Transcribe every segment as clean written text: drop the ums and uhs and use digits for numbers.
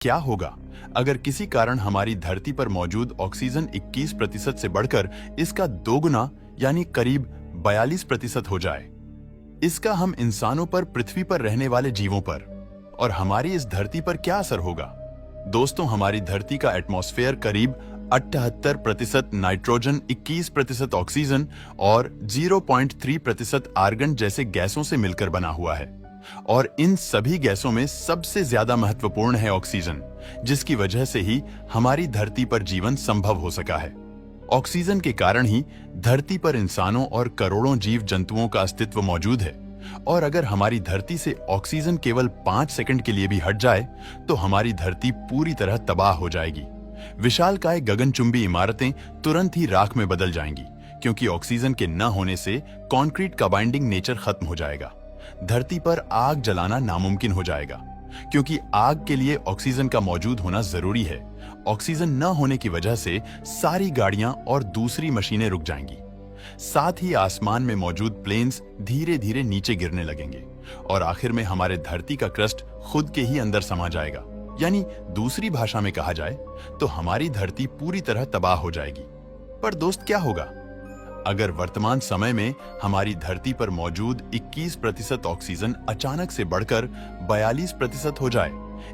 क्या होगा अगर किसी कारण हमारी धरती पर मौजूद ऑक्सीजन 21% से बढ़कर इसका दोगुना यानी करीब 42% हो जाए। इसका हम इंसानों पर, पृथ्वी पर रहने वाले जीवों पर और हमारी इस धरती पर क्या असर होगा? दोस्तों, हमारी धरती का एटमॉस्फेयर करीब 78% नाइट्रोजन, 21% ऑक्सीजन और 0.3% आर्गन जैसे गैसों से मिलकर बना हुआ है। और इन सभी गैसों में सबसे ज्यादा महत्वपूर्ण है ऑक्सीजन, जिसकी वजह से ही हमारी धरती पर जीवन संभव हो सका है। ऑक्सीजन के कारण ही धरती पर इंसानों और करोड़ों जीव जंतुओं का अस्तित्व मौजूद है। और अगर हमारी धरती से ऑक्सीजन केवल 5 सेकंड के लिए भी हट जाए तो हमारी धरती पूरी तरह तबाह हो जाएगी। विशालकाय गगनचुंबी इमारतें तुरंत ही राख में बदल जाएंगी, क्योंकि ऑक्सीजन के न होने से कंक्रीट का बाइंडिंग नेचर खत्म हो जाएगा। धरती पर आग जलाना नामुमकिन हो जाएगा, क्योंकि आग के लिए ऑक्सीजन का मौजूद होना जरूरी है। ऑक्सीजन न होने की वजह से सारी गाड़ियां और दूसरी मशीनें रुक जाएंगी। साथ ही आसमान में मौजूद प्लेन्स धीरे धीरे नीचे गिरने लगेंगे और आखिर में हमारे धरती का क्रस्ट खुद के ही अंदर समा जाएगा। यानी दूसरी भाषा में कहा जाए तो हमारी धरती पूरी तरह तबाह हो जाएगी। पर दोस्त, क्या होगा अगर वर्तमान समय में हमारी धरती पर मौजूद 21% ऑक्सीजन अचानक से बढ़कर 42% हो जाए?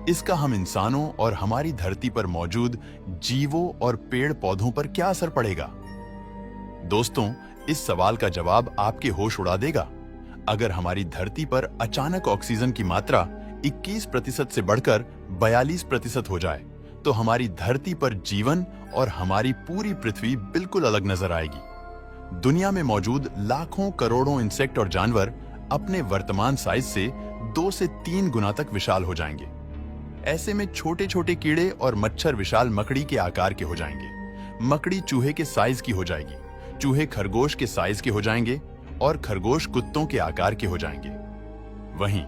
इसका हम इंसानों और हमारी धरती पर मौजूद जीवों और पेड़ पौधों पर क्या असर पड़ेगा? दोस्तों, इस सवाल का जवाब आपके होश उड़ा देगा। अगर हमारी धरती पर अचानक ऑक्सीजन की मात्रा 21% से बढ़कर 42% हो जाए तो हमारी धरती पर जीवन और हमारी पूरी पृथ्वी बिल्कुल अलग नजर आएगी। दुनिया में मौजूद लाखों करोड़ों इंसेक्ट और जानवर अपने वर्तमान साइज से 2 से 3 गुना तक विशाल हो जाएंगे। ऐसे में छोटे छोटे कीड़े और मच्छर विशाल मकड़ी के आकार के हो जाएंगे। मकड़ी चूहे के साइज की हो जाएगी, चूहे खरगोश के साइज के हो जाएंगे और खरगोश कुत्तों के आकार के हो जाएंगे। वहीं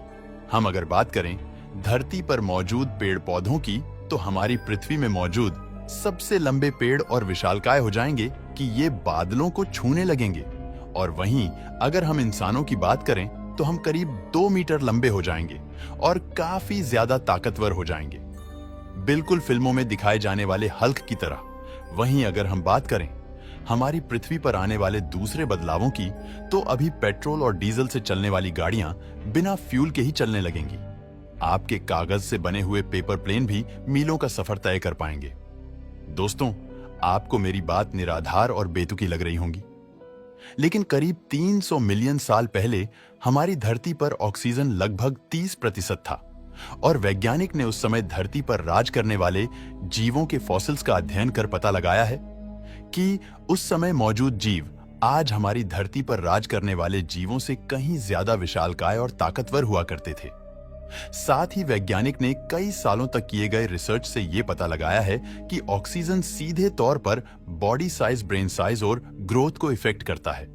हम अगर बात करें धरती पर मौजूद पेड़ पौधों की, तो हमारी पृथ्वी में मौजूद सबसे लंबे पेड़ और विशालकाय हो जाएंगे कि ये बादलों को छूने लगेंगे। और वहीं अगर हम इंसानों की बात करें तो हम करीब 2 मीटर लंबे हो जाएंगे और काफी ज्यादा ताकतवर हो जाएंगे, बिल्कुल फिल्मों में दिखाए जाने वाले हल्क की तरह। वहीं अगर हम बात करें हमारी पृथ्वी पर आने वाले दूसरे बदलावों की, तो अभी पेट्रोल और डीजल से चलने वाली गाड़ियां बिना फ्यूल के ही चलने लगेंगी। आपके कागज से बने हुए पेपर प्लेन भी मीलों का सफर तय कर पाएंगे। दोस्तों, आपको मेरी बात निराधार और बेतुकी लग रही होंगी, लेकिन करीब 300 मिलियन साल पहले हमारी धरती पर ऑक्सीजन लगभग 30% था और वैज्ञानिक ने उस समय धरती पर राज करने वाले जीवों के फॉसिल्स का अध्ययन कर पता लगाया है कि उस समय मौजूद जीव आज हमारी धरती पर राज करने वाले जीवों से कहीं ज्यादा विशालकाय और ताकतवर हुआ करते थे। साथ ही वैज्ञानिक ने कई सालों तक किए गए रिसर्च से यह पता लगाया है कि ऑक्सीजन सीधे तौर पर बॉडी साइज, ब्रेन साइज और ग्रोथ को इफेक्ट करता है।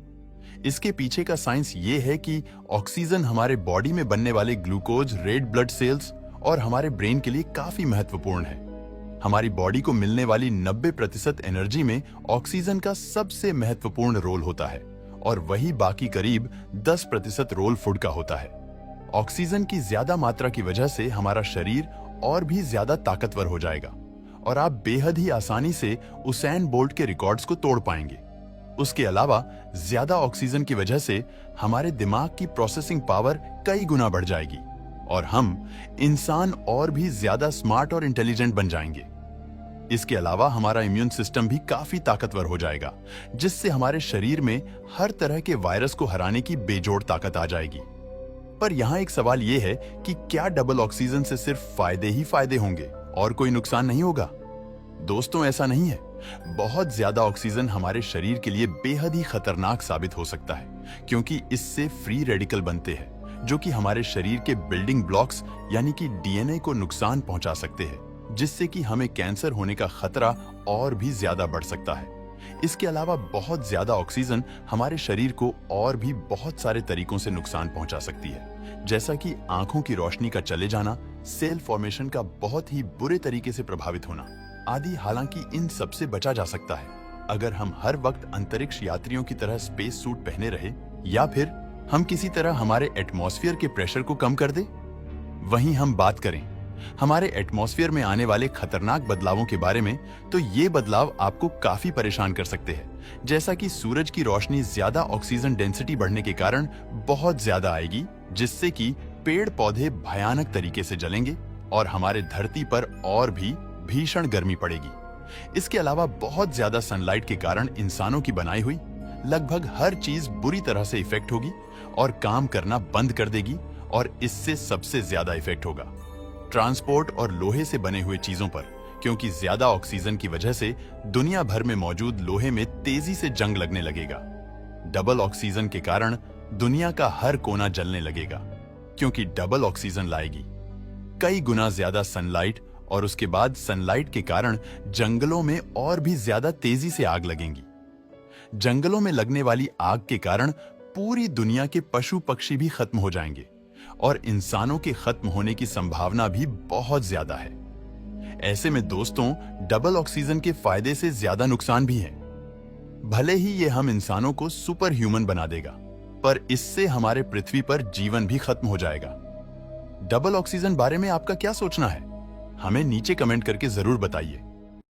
इसके पीछे का साइंस ये है कि ऑक्सीजन हमारे बॉडी में बनने वाले ग्लूकोज, रेड ब्लड सेल्स और हमारे ब्रेन के लिए काफी महत्वपूर्ण है। हमारी बॉडी को मिलने वाली 90% एनर्जी में ऑक्सीजन का सबसे महत्वपूर्ण रोल होता है और वही बाकी करीब 10% रोल फूड का होता है। ऑक्सीजन की ज्यादा मात्रा की वजह से हमारा शरीर और भी ज्यादा ताकतवर हो जाएगा और आप बेहद ही आसानी से उसैन बोल्ट के रिकॉर्ड्स को तोड़ पाएंगे। उसके अलावा ज्यादा ऑक्सीजन की वजह से हमारे दिमाग की प्रोसेसिंग पावर कई गुना बढ़ जाएगी और हम इंसान और भी ज्यादा स्मार्ट और इंटेलिजेंट बन जाएंगे। इसके अलावा हमारा इम्यून सिस्टम भी काफी ताकतवर हो जाएगा, जिससे हमारे शरीर में हर तरह के वायरस को हराने की बेजोड़ ताकत आ जाएगी। पर यहाँ एक सवाल यह है कि क्या डबल ऑक्सीजन से सिर्फ फायदे ही फायदे होंगे और कोई नुकसान नहीं होगा? दोस्तों, ऐसा नहीं है। बहुत ज्यादा ऑक्सीजन हमारे शरीर के लिए बेहद ही खतरनाक साबित हो सकता है, क्योंकि इससे फ्री रेडिकल बनते हैं जो कि हमारे शरीर के बिल्डिंग ब्लॉक्स यानी कि डीएनए को नुकसान पहुंचा सकते हैं, जिससे कि हमें कैंसर होने का खतरा और भी ज्यादा बढ़ सकता है। इसके अलावा बहुत ज्यादा ऑक्सीजन हमारे शरीर को और भी बहुत सारे तरीकों से नुकसान पहुंचा सकती है, जैसा कि आंखों की रोशनी का चले जाना, सेल फॉर्मेशन का बहुत ही बुरे तरीके से प्रभावित होना आदि। हालांकि इन सब से बचा जा सकता है अगर हम हर वक्त अंतरिक्ष यात्रियों की तरह स्पेस सूट पहने रहे या फिर हम किसी तरह हमारे एटमॉस्फेयर के प्रेशर को कम कर दे। वहीं हम बात करें हमारे एटमॉस्फेयर में आने वाले खतरनाक बदलावों के बारे में, तो ये बदलाव आपको काफी परेशान कर सकते हैं। जैसा कि सूरज की रोशनी ज्यादा ऑक्सीजन डेंसिटी बढ़ने के कारण बहुत ज्यादा आएगी, जिससे कि पेड़ पौधे भयानक तरीके से जलेंगे और हमारे धरती पर और भी भीषण गर्मी पड़ेगी। इसके अलावा बहुत ज्यादा सनलाइट के कारण इंसानों की बनाई हुई लगभग हर चीज बुरी तरह से इफेक्ट होगी और काम करना बंद कर देगी, और इससे सबसे ज्यादा इफेक्ट होगा ट्रांसपोर्ट और लोहे से बने हुए चीजों पर, क्योंकि ज्यादा ऑक्सीजन की वजह से दुनिया भर में मौजूद लोहे में तेजी से जंग लगने लगेगा। डबल ऑक्सीजन के कारण दुनिया का हर कोना जलने लगेगा, क्योंकि डबल ऑक्सीजन लाएगी कई गुना ज्यादा सनलाइट, और उसके बाद सनलाइट के कारण जंगलों में और भी ज्यादा तेजी से आग लगेंगी। जंगलों में लगने वाली आग के कारण पूरी दुनिया के पशु पक्षी भी खत्म हो जाएंगे, और इंसानों के खत्म होने की संभावना भी बहुत ज्यादा है। ऐसे में दोस्तों, डबल ऑक्सीजन के फायदे से ज्यादा नुकसान भी है। भले ही ये हम इंसानों को सुपर ह्यूमन बना देगा, पर इससे हमारे पृथ्वी पर जीवन भी खत्म हो जाएगा। डबल ऑक्सीजन बारे में आपका क्या सोचना है? हमें नीचे कमेंट करके जरूर बताइए।